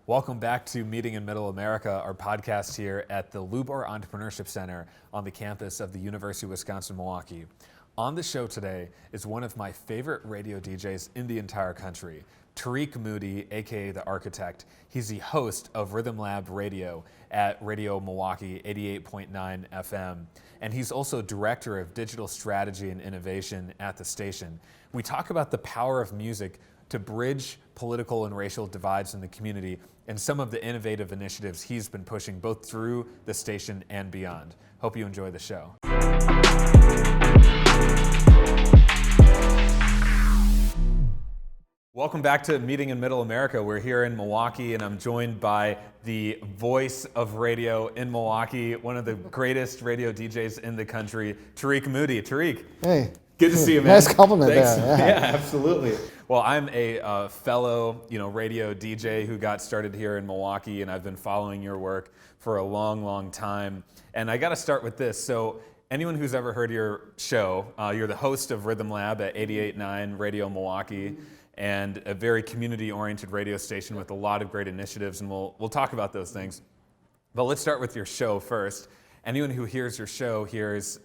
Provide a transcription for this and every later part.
Welcome back to Meeting in Middle America, our podcast here at the Lubar Entrepreneurship Center on the campus of the University of Wisconsin-Milwaukee. On the show today is one of my favorite radio DJs in the entire country, Tariq Moody, aka The Architect. He's the host of Rhythm Lab Radio at Radio Milwaukee 88.9 FM. And he's also Director of Digital Strategy and Innovation at the station. We talk about the power of music to bridge political and racial divides in the community and some of the innovative initiatives he's been pushing both through the station and beyond. Hope you enjoy the show. Welcome back to Meeting in Middle America. We're here in Milwaukee, and I'm joined by the voice of radio in Milwaukee, one of the greatest radio DJs in the country, Tariq Moody. Tariq. Hey. Good to see you, man. Nice compliment Thanks. there. Yeah, absolutely. Well, I'm a fellow, radio DJ who got started here in Milwaukee, and I've been following your work for a long, long time. And I got to start with this. So, anyone who's ever heard your show, you're the host of Rhythm Lab at 88.9 Radio Milwaukee, and a very community-oriented radio station with a lot of great initiatives, and we'll talk about those things. But let's start with your show first. Anyone who hears your show hears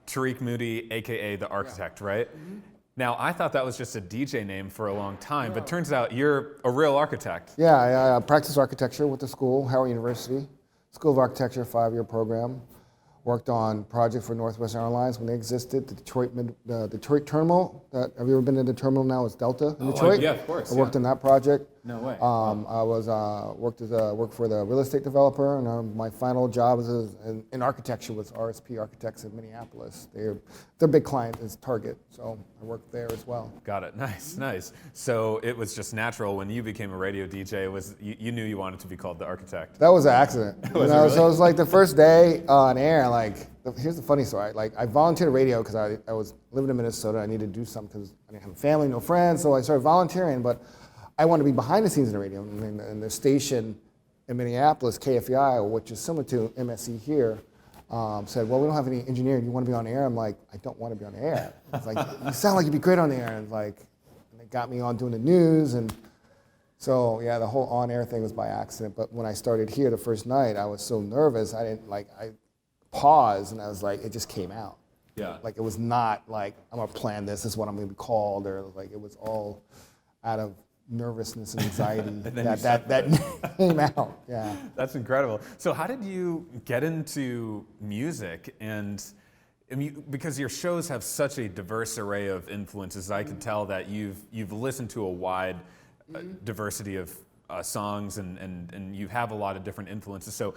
Tariq Moody, aka The Architect, right? Mm-hmm. Now, I thought that was just a DJ name for a long time, but turns out you're a real architect. Yeah, I practiced architecture with the school, Howard University, School of Architecture, 5-year program. Worked on projects for Northwest Airlines when they existed, the Detroit terminal. Have you ever been to the terminal now? It's Delta in Detroit. Yeah, of course. I worked on that project. No way. I worked for the real estate developer, and my final job in architecture was RSP Architects in Minneapolis. Their big client is Target, so I worked there as well. Got it. Nice. So it was just natural when you became a radio DJ. You knew you wanted to be called The Architect? That was an accident. Was it really? So it was like the first day on air. Here's the funny story. I volunteered at radio because I was living in Minnesota. I needed to do something because I didn't have a family, no friends. So I started volunteering, but I wanted to be behind the scenes in the radio. And the station in Minneapolis, KFEI, which is similar to MSE here, said, well, we don't have any engineer. Do you want to be on the air? I'm like, I don't want to be on the air. It's like, you sound like you'd be great on the air. And they got me on doing the news. And so, yeah, the whole on-air thing was by accident. But when I started here the first night, I was so nervous. I paused, and I was like, it just came out. Yeah. It was not like, I'm going to plan this is what I'm going to be called, or it was all out of nervousness and anxiety that came out. Yeah. That's incredible. So how did you get into music? And because your shows have such a diverse array of influences, I could tell that you've listened to a wide diversity of songs, and you have a lot of different influences. So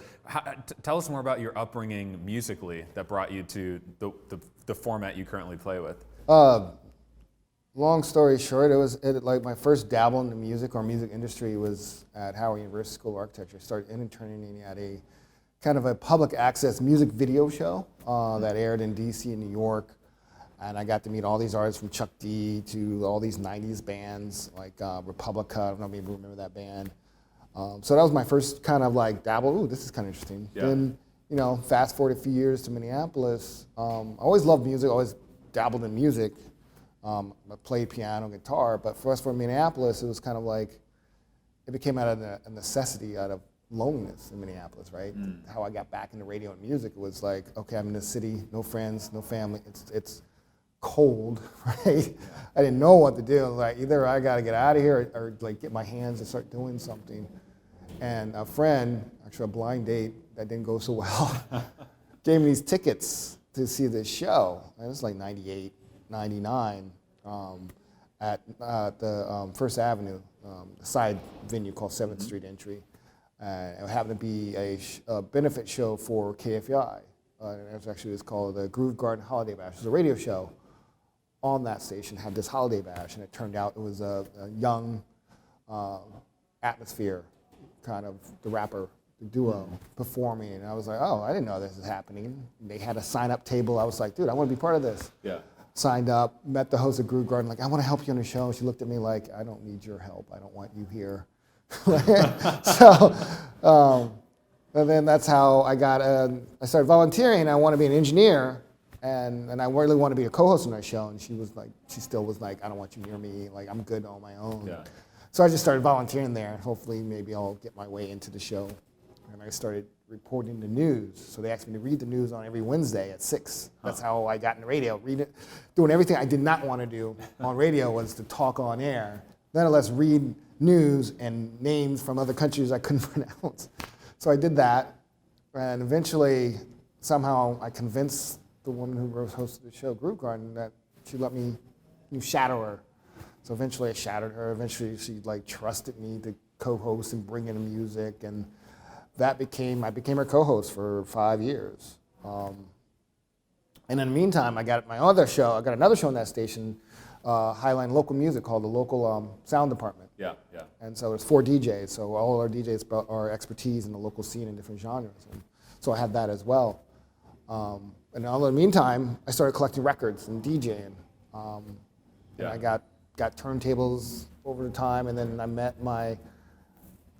tell us more about your upbringing musically that brought you to the format you currently play with. Long story short, it was my first dabble in the music or music industry was at Howard University School of Architecture. I started interning at a kind of a public access music video show that aired in DC and New York. And I got to meet all these artists from Chuck D to all these 90s bands like Republica. I don't know if you remember that band. So that was my first kind of dabble. Ooh, this is kind of interesting. Yeah. Then, fast forward a few years to Minneapolis. I always loved music, always dabbled in music. I played piano, guitar, but for us from Minneapolis, it was kind of it became out of a necessity, out of loneliness in Minneapolis, right? How I got back into radio and music was okay, I'm in the city, no friends, no family, it's cold, right? Yeah. I didn't know what to do. I was either I got to get out of here or get my hands and start doing something. And a friend, actually a blind date that didn't go so well, gave me these tickets to see this show. It was 98, 99 at the First Avenue, a side venue called 7th Street Entry. It happened to be a benefit show for KFEI. It was called the Groove Garden Holiday Bash. It was a radio show on that station, had this holiday bash, and it turned out it was a young Atmosphere, kind of the rapper, the duo performing, and I was like, oh, I didn't know this was happening. They had a sign-up table. I was like, dude, I want to be part of this. Yeah. Signed up, met the host of Groove Garden, I want to help you on the show. She looked at me like, I don't need your help. I don't want you here. And then that's how I started volunteering. I want to be an engineer, and I really want to be a co-host on that show. And she still was like, I don't want you near me. I'm good on my own. Yeah. So I just started volunteering there. Hopefully, maybe I'll get my way into the show. And I started reporting the news. So they asked me to read the news on every Wednesday at 6. That's how I got into radio. Doing everything I did not want to do on radio was to talk on air. Nonetheless, read news and names from other countries I couldn't pronounce. So I did that. And eventually, somehow, I convinced the woman who hosted the show, Groove Garden, that she let me shadow her. So eventually I shadowed her. Eventually she trusted me to co-host and bring in the music, and I became her co-host for 5 years. And in the meantime, I got another show on that station, highlighting local music called the Local Sound Department. Yeah. And so there's 4 DJs, so all our DJs brought our expertise in the local scene in different genres. And so I had that as well. And in the meantime, I started collecting records and DJing. And I got turntables over the time, and then I met my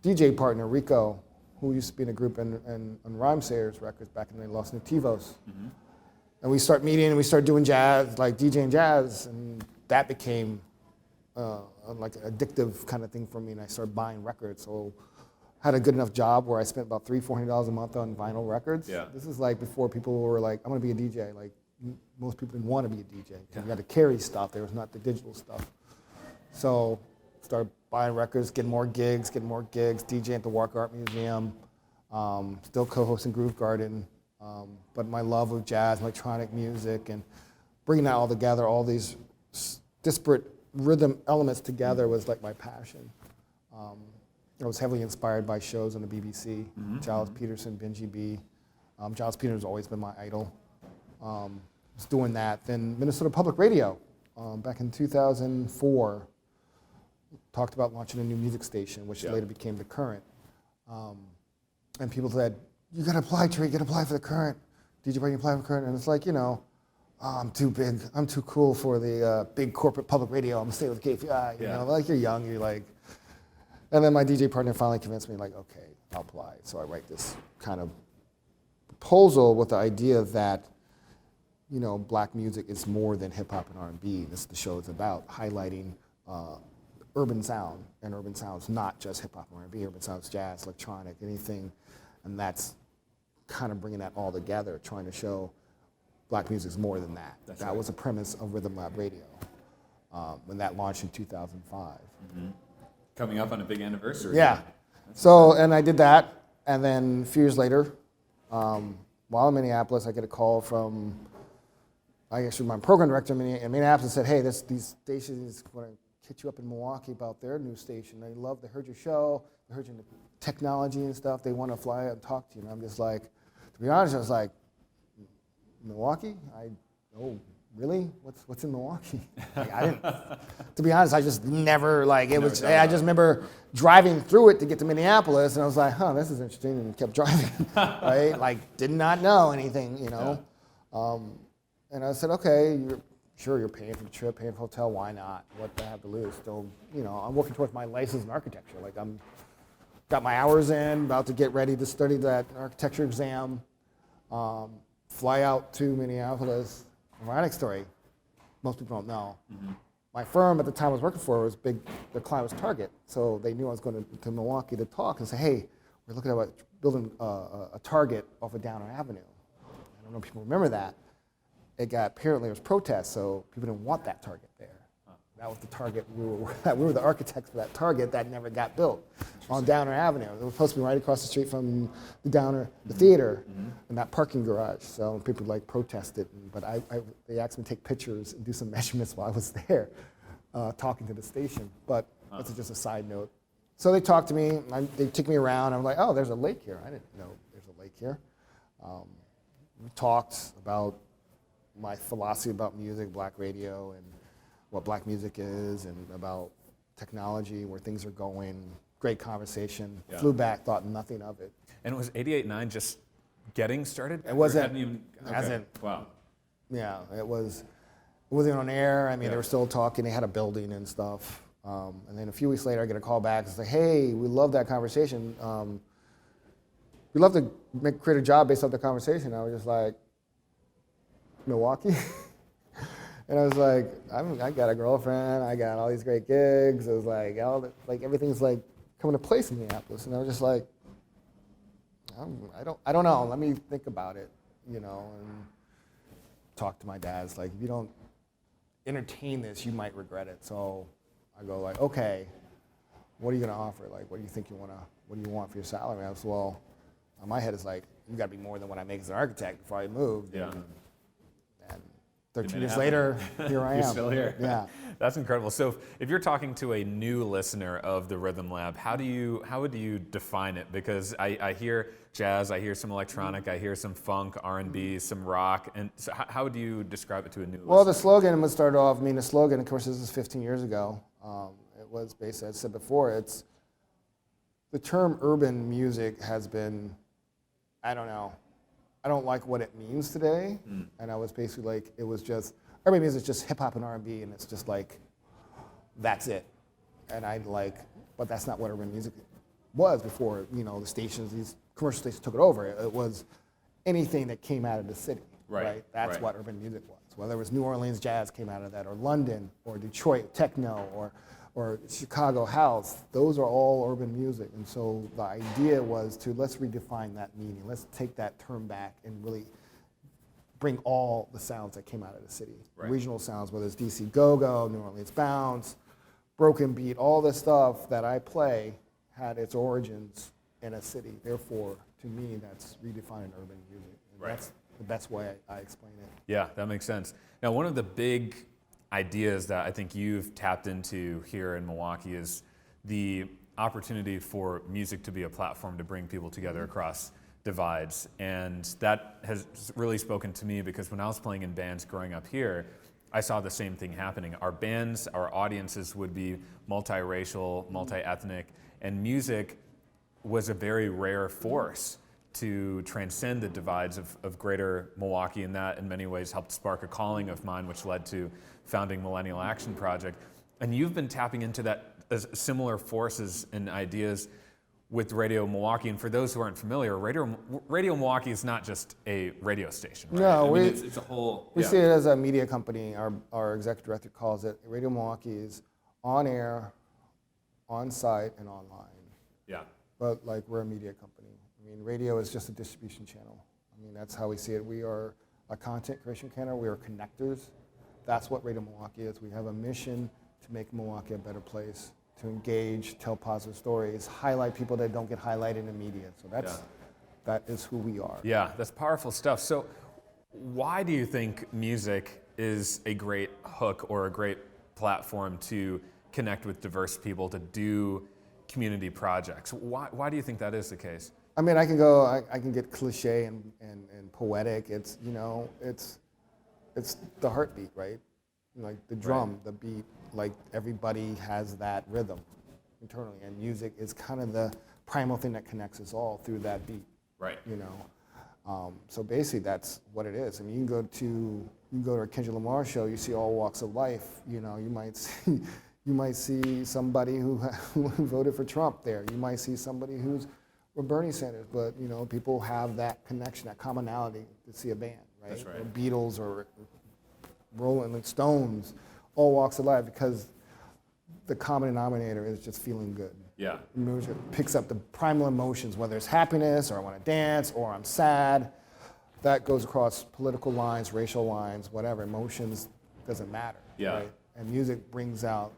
DJ partner, Rico, who used to be in a group on Rhymesayers Records back in the Los Nativos. Mm-hmm. And we started meeting, and we started doing jazz, DJing jazz, and that became an addictive kind of thing for me, and I started buying records. So I had a good enough job where I spent about $300-$400 a month on vinyl records. Yeah. This is before people were I'm going to be a DJ. Most people didn't want to be a DJ. You had to carry stuff. There was not the digital stuff. So started buying records, getting more gigs, DJing at the Walker Art Museum, still co-hosting Groove Garden. But my love of jazz, electronic music, and bringing that all together, all these disparate rhythm elements together was my passion. I was heavily inspired by shows on the BBC, Giles Peterson, Benji B. Giles Peterson has always been my idol. Was doing that. Then Minnesota Public Radio, back in 2004, talked about launching a new music station, which later became The Current. And people said, you got to apply, Tariq, you got to apply for The Current. DJ Brady, apply for The Current. And it's I'm too big, I'm too cool for the big corporate public radio. I'm going to stay with KFI, you know, you're young, and then my DJ partner finally convinced me, okay, I'll apply. So I write this kind of proposal with the idea that, black music is more than hip hop and R&B. This is the show is about highlighting urban sound, and urban sound is not just hip hop and R&B. Urban sound is jazz, electronic, anything, and that's kind of bringing that all together, trying to show black music is more than that. That was a premise of Rhythm Lab Radio when that launched in 2005. Mm-hmm. Coming up on a big anniversary. Yeah. So, and I did that, and then a few years later, while in Minneapolis, I get a call from, my program director in Minneapolis said, hey, these stations want to hit you up in Milwaukee about their new station. They heard your show, they heard your technology and stuff. They want to fly out and talk to you. And I'm just to be honest, I was Milwaukee? Oh, really? What's in Milwaukee? I didn't. To be honest, I just never I just remember driving through it to get to Minneapolis, and I was this is interesting, and kept driving. Right? Did not know anything, Yeah. And I said, okay, you're paying for the trip, paying for the hotel. Why not? What do I have to lose? Still, I'm working towards my license in architecture. I'm got my hours in, about to get ready to study that architecture exam. Fly out to Minneapolis. Ironic story, most people don't know. Mm-hmm. My firm at the time I was working for was big, their client was Target, so they knew I was going to Milwaukee to talk and say, hey, we're looking at building a Target off of Downer Avenue. I don't know if people remember that. Apparently there was protests, so people didn't want that Target there. That was the Target, we were the architects for that Target that never got built on Downer Avenue. It was supposed to be right across the street from the theater, and that parking garage. So people protested, but they asked me to take pictures and do some measurements while I was there, talking to the station. But that's just a side note. So they talked to me, they took me around, I'm oh, there's a lake here. I didn't know there's a lake here. We talked about my philosophy about music, black radio, and what black music is, and about technology, where things are going. Great conversation. Yeah. Flew back, thought nothing of it. And was 88.9 just getting started? It wasn't. Okay. Wow. Yeah, it wasn't on air. They were still talking. They had a building and stuff. And then a few weeks later, I get a call back and say, hey, we love that conversation. We'd love to create a job based off the conversation. I was just Milwaukee? And I was like, I got a girlfriend, I got all these great gigs. It was like, everything's like coming to place in Minneapolis. And I was just like, I don't know. Let me think about it, and talk to my dad. It's like, if you don't entertain this, you might regret it. So I go like, okay, what are you gonna offer? Like, what do you think what do you want for your salary? I was, well, on my head is like, you gotta be more than what I make as an architect before I moved. Yeah. And 13 years later, here I am. You're still here. Yeah. That's incredible. So if you're talking to a new listener of the Rhythm Lab, how would you define it? Because I hear jazz, I hear some electronic, I hear some funk, R&B, some rock, and so how would you describe it to a new listener? Well, the slogan would start off, the slogan, of course, this is 15 years ago. It was basically, as I said before, it's the term urban music has been, I don't know, I don't like what it means today. And I was basically like, it was just, urban music is just hip hop and R&B, and it's just like, that's it. And but that's not what urban music was before, the stations, these commercial stations took it over. It was anything that came out of the city, right? That's what urban music was. Whether it was New Orleans jazz came out of that, or London, or Detroit techno, or Chicago house, those are all urban music. And so the idea was let's redefine that meaning. Let's take that term back and really bring all the sounds that came out of the city. Regional sounds, whether it's DC Go-Go, New Orleans Bounce, Broken Beat, all the stuff that I play had its origins in a city. Therefore, to me, that's redefining urban music. And that's the best way I explain it. Yeah, that makes sense. Now, one of the big ideas that I think you've tapped into here in Milwaukee is the opportunity for music to be a platform to bring people together across divides. And that has really spoken to me because when I was playing in bands growing up here, I saw the same thing happening. Our bands, our audiences would be multiracial, multi-ethnic, and music was a very rare force to transcend the divides of greater Milwaukee, and that in many ways helped spark a calling of mine, which led to founding Millennial Action Project. And you've been tapping into that similar forces and ideas with Radio Milwaukee. And for those who aren't familiar, Radio Milwaukee is not just a radio station, right? No, it's a whole... We see it as a media company. Our executive director calls it, Radio Milwaukee is on air, on site, and online. Yeah. But like, we're a media company. Radio is just a distribution channel. That's how we see it. We are a content creation channel. We are connectors. That's what Radio Milwaukee is. We have a mission to make Milwaukee a better place, to engage, tell positive stories, highlight people that don't get highlighted in the media. So that is who we are. Yeah, that's powerful stuff. So why do you think music is a great hook or a great platform to connect with diverse people, to do community projects? Why do you think that is the case? I can get cliche and poetic. It's the heartbeat, right? Like the drum, the beat, like everybody has that rhythm internally, and music is kind of the primal thing that connects us all through that beat. Right. So basically that's what it is. You can go to a Kendrick Lamar show, you see all walks of life. You might see somebody who voted for Trump there. You might see somebody who's or Bernie Sanders, but people have that connection, that commonality to see a band, right? That's right. Or Beatles or Rolling Stones, all walks of life, because the common denominator is just feeling good. Yeah. Music picks up the primal emotions, whether it's happiness or I want to dance or I'm sad. That goes across political lines, racial lines, whatever. Emotions doesn't matter. Yeah. Right? And music brings out,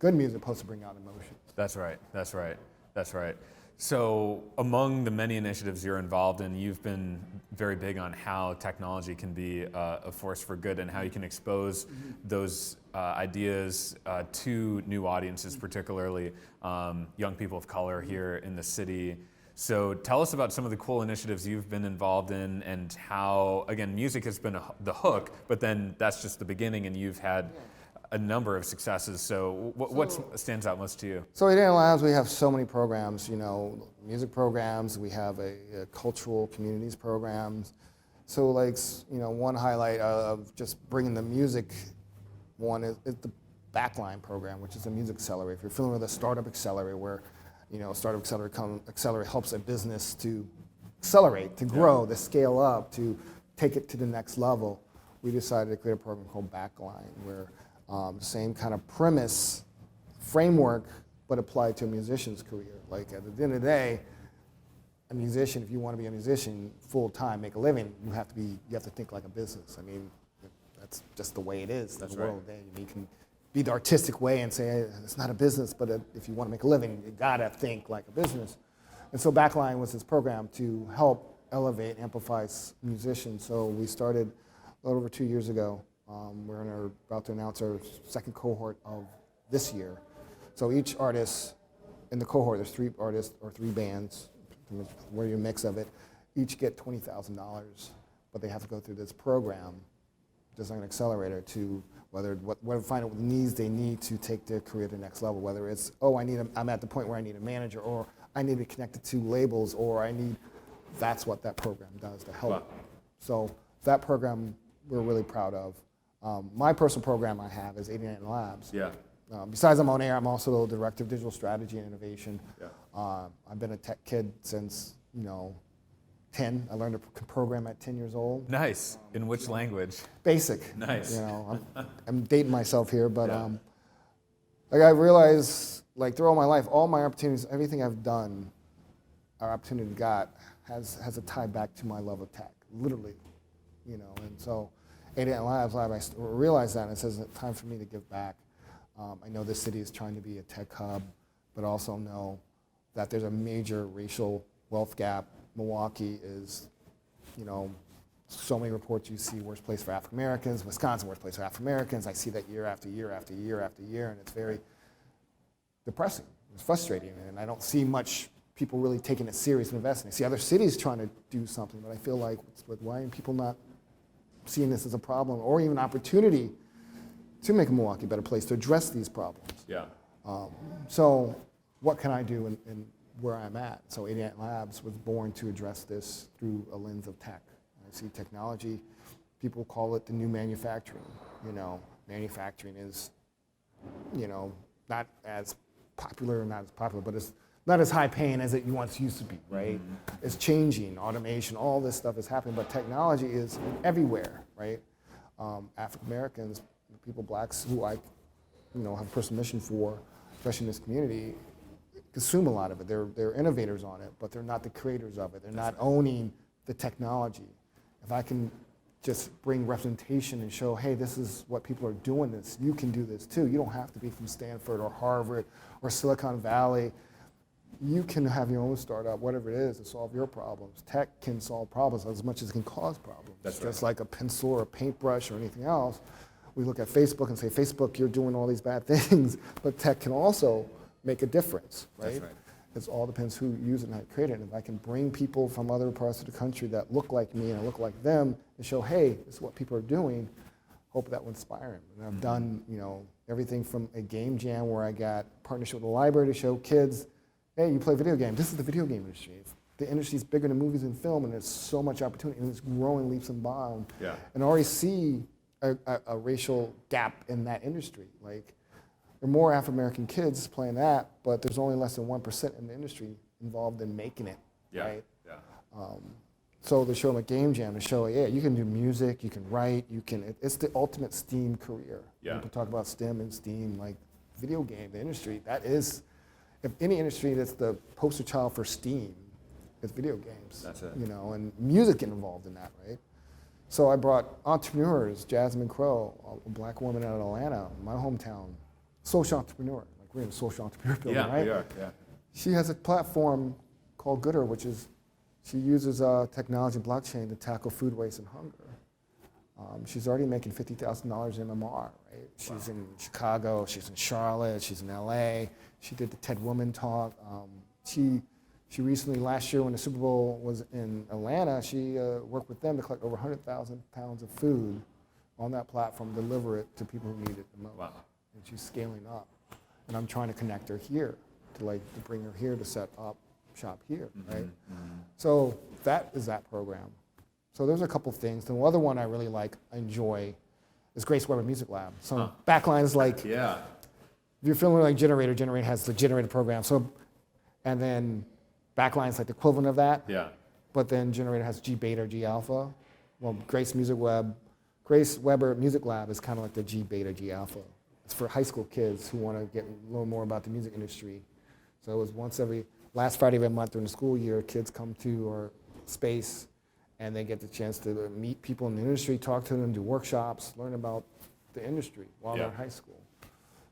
good music is supposed to bring out emotions. That's right. So among the many initiatives you're involved in, you've been very big on how technology can be a force for good and how you can expose those ideas to new audiences, particularly young people of color here in the city. So tell us about some of the cool initiatives you've been involved in and how, again, music has been the hook, but then that's just the beginning and you've had a number of successes. So what stands out most to you? So at Indiana Labs, we have so many programs, music programs. We have a cultural communities programs. So one highlight of just bringing the music one is the Backline program, which is a music accelerator. If you're familiar with a startup accelerator where, startup accelerator helps a business to accelerate, to grow, to scale up, to take it to the next level. we decided to create a program called Backline, where same kind of premise, framework, but applied to a musician's career. Like at the end of the day, a musician, if you want to be a musician full time, make a living, you have to think like a business. I mean, that's just the way it is in the world today. You can be the artistic way and say, hey, it's not a business, but if you want to make a living, you gotta think like a business. And so Backline was this program to help elevate, amplify musicians. So we started a little over 2 years ago. We're about to announce our second cohort of this year. So each artist in the cohort, there's 3 artists or 3 bands, where you mix of it, each get $20,000, but they have to go through this program, Design Accelerator, to find out what needs they need to take their career to the next level. Whether it's, I'm at the point where I need a manager, or I need to connect it to labels, or that's what that program does to help. Wow. So that program we're really proud of. My personal program I have is 89 Labs. Yeah. Besides I'm on air, I'm also the director of digital strategy and innovation. Yeah. I've been a tech kid since 10. I learned to program at 10 years old. Nice. In which language? Basic. Nice. I'm dating myself here, but I realized, through all my life, all my opportunities, everything I've done, or opportunity got, has a tie back to my love of tech, literally. And so 88 Labs, I realized that, and it says it's time for me to give back. I know this city is trying to be a tech hub, but also know that there's a major racial wealth gap. Milwaukee is, so many reports you see, worst place for African Americans, Wisconsin, worst place for African Americans. I see that year after year after year after year, and it's very depressing. It's frustrating, and I don't see much people really taking it serious and investing. I see other cities trying to do something, but I feel like, why are people not seeing this as a problem or even opportunity to make Milwaukee a better place to address these problems? Yeah. So what can I do in where I'm at? So 88 Labs was born to address this through a lens of tech. I see technology, people call it the new manufacturing. Manufacturing is, not as popular, but it's not as high paying as it once used to be, right? Mm-hmm. It's changing, automation, all this stuff is happening, but technology is everywhere, right? African Americans, people, blacks, who I have a personal mission for, especially in this community, consume a lot of it. They're innovators on it, but they're not the creators of it. They're not owning the technology. If I can just bring representation and show, hey, this is what people are doing this, you can do this too. You don't have to be from Stanford or Harvard or Silicon Valley. You can have your own startup, whatever it is, to solve your problems. Tech can solve problems as much as it can cause problems. That's just like a pencil or a paintbrush or anything else. We look at Facebook and say, Facebook, you're doing all these bad things, but tech can also make a difference, right? That's right. It all depends who uses it and how you create it. And if I can bring people from other parts of the country that look like me and I look like them and show, hey, this is what people are doing, hope that will inspire them. And I've done, everything from a game jam where I got partnership with the library to show kids, hey, you play video games. This is the video game industry. The industry's bigger than movies and film, and there's so much opportunity, and it's growing leaps and bounds. Yeah. And I already see a racial gap in that industry. There are more African American kids playing that, but there's only less than 1% in the industry involved in making it. Yeah. Right? Yeah. So to show them a game jam, to show, you can do music, you can write, it's the ultimate STEAM career. Yeah. People talk about STEM and STEAM, video game, the industry, that is, if any industry that's the poster child for STEAM, it's video games. That's it. And music get involved in that, right? So I brought entrepreneurs, Jasmine Crow, a black woman out of Atlanta, my hometown, social entrepreneur. We're in a social entrepreneur building, right? Yeah, we are, yeah. She has a platform called Gooder, which is, she uses technology and blockchain to tackle food waste and hunger. She's already making $50,000 in MMR, right? She's in Chicago, she's in Charlotte, she's in LA. She did the TED Woman talk. She recently, last year when the Super Bowl was in Atlanta, she worked with them to collect over 100,000 pounds of food on that platform, deliver it to people who need it the most. Wow. And she's scaling up. And I'm trying to connect her here, to bring her here to set up shop here, right? Mm-hmm. So that is that program. So there's a couple things. The other one I really enjoy, is Grace Weber Music Lab. So Backline is if you're feeling like Generator has the Generator program. So, and then Backline is the equivalent of that. Yeah. But then Generator has G Beta or G Alpha. Well, Grace Music Web Grace Weber Music Lab is kind of like the G Beta, G Alpha. It's for high school kids who want to get a little more about the music industry. So it was last Friday of every month during the school year, kids come to our space and they get the chance to meet people in the industry, talk to them, do workshops, learn about the industry while they're in high school.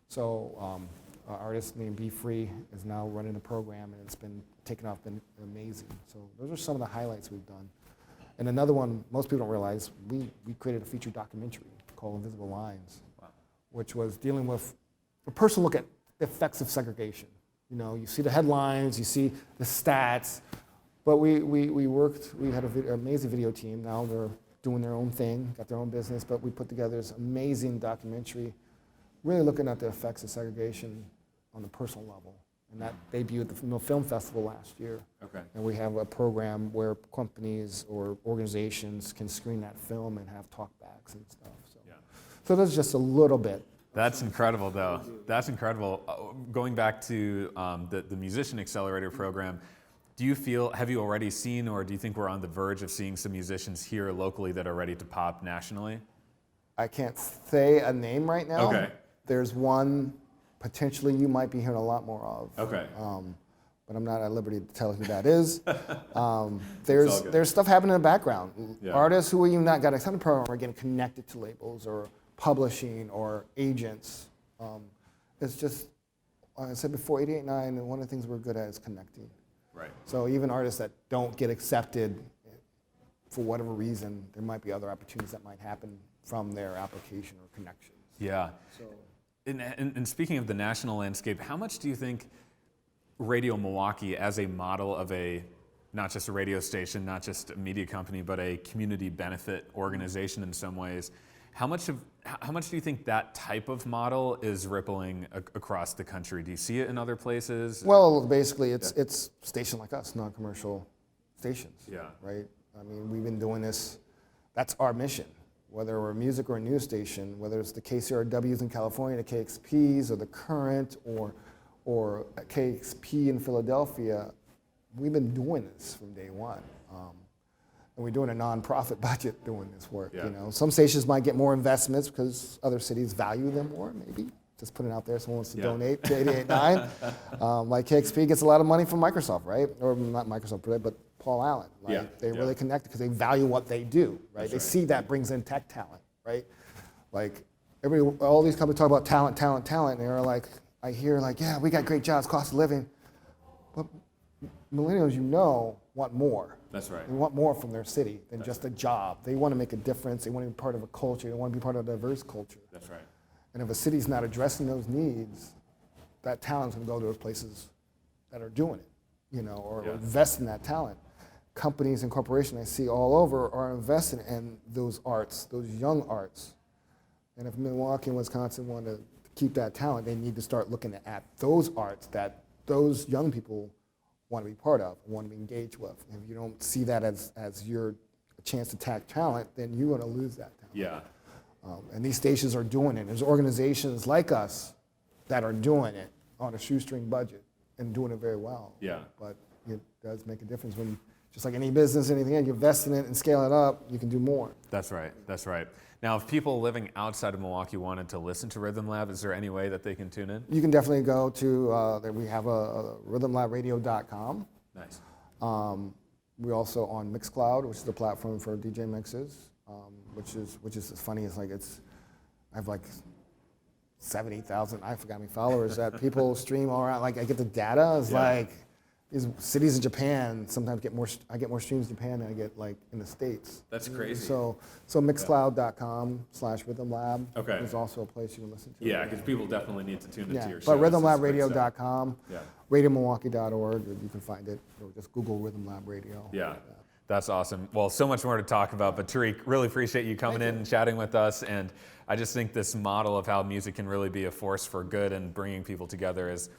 So our artist named Be Free is now running the program, and it's been taken off, been amazing. So those are some of the highlights we've done. And another one, most people don't realize, we created a feature documentary called Invisible Lines, which was dealing with a personal look at the effects of segregation. You know, you see the headlines, you see the stats, but we had an amazing video team. Now they're doing their own thing, got their own business, but we put together this amazing documentary, really looking at the effects of segregation on the personal level. And that debuted at the Film Festival last year. Okay. And we have a program where companies or organizations can screen that film and have talkbacks and stuff. So that's just a little bit. That's incredible, though. That's incredible. Going back to the Musician Accelerator program, have you already seen, or do you think we're on the verge of seeing some musicians here locally that are ready to pop nationally? I can't say a name right now. Okay. There's one potentially you might be hearing a lot more of. Okay. But I'm not at liberty to tell who that is. There's stuff happening in the background. Yeah. Artists who even not got a ton of program are getting connected to labels or publishing or agents. It's just, like I said before, 88.9, and one of the things we're good at is connecting. Right. So even artists that don't get accepted for whatever reason, there might be other opportunities that might happen from their application or connections. Yeah. So. And speaking of the national landscape, how much do you think Radio Milwaukee, as a model of not just a radio station, not just a media company, but a community benefit organization in some ways, how much do you think that type of model is rippling across the country? Do you see it in other places? Well, basically, it's stations like us, non-commercial stations. Yeah. Right. I mean, we've been doing this. That's our mission. Whether we're a music or a news station, whether it's the KCRWs in California, the KXPs, or the Current, or KXP in Philadelphia, we've been doing this from day one. And we're doing a nonprofit budget doing this work. Yeah. You know, some stations might get more investments because other cities value them more, maybe. Just putting it out there, someone wants to donate to 88.9. Like KXP gets a lot of money from Microsoft, right? Or not Microsoft, but Paul Allen. They really connect because they value what they do, right? That's they see that brings in tech talent, right? Like all these companies talk about talent, and they're like, I hear like, yeah, we got great jobs, cost of living, but millennials, want more. That's right. They want more from their city than just a job. They want to make a difference. They want to be part of a culture. They want to be part of a diverse culture. That's right. And if a city's not addressing those needs, that talent's going to go to those places that are doing it, or invest in that talent. Companies and corporations I see all over are investing in those arts, those young arts. And if Milwaukee and Wisconsin want to keep that talent, they need to start looking at those arts that those young people want to be part of, want to be engaged with. And if you don't see that as your chance to tap talent, then you're going to lose that talent. Yeah. And these stations are doing it. There's organizations like us that are doing it on a shoestring budget and doing it very well. Yeah. But it does make a difference when, just like any business, anything else, you invest in it and scale it up, you can do more. That's right. That's right. Now, if people living outside of Milwaukee wanted to listen to Rhythm Lab, is there any way that they can tune in? You can definitely go to, we have a rhythmlabradio.com. Nice. We're also on Mixcloud, which is the platform for DJ mixes, which is funny. It's like I have like 70,000, I forgot how many followers that people stream all around. Like I get the data. It's like these cities in Japan sometimes I get more streams in Japan than I get like in the States. That's crazy. So mixcloud.com/rhythmlab is also a place you can listen to. Yeah, because people definitely need to tune into your show. But rhythmlabradio.com, radiomilwaukee.org, you can find it, or just Google Rhythm Lab Radio. Yeah. That's awesome. Well, so much more to talk about, but Tariq, really appreciate you coming in and chatting with us. And I just think this model of how music can really be a force for good and bringing people together is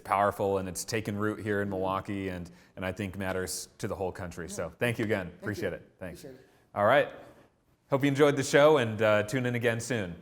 powerful, and it's taken root here in Milwaukee, and I think matters to the whole country. So thank you again. Appreciate it. Thanks. All right. Hope you enjoyed the show, and tune in again soon.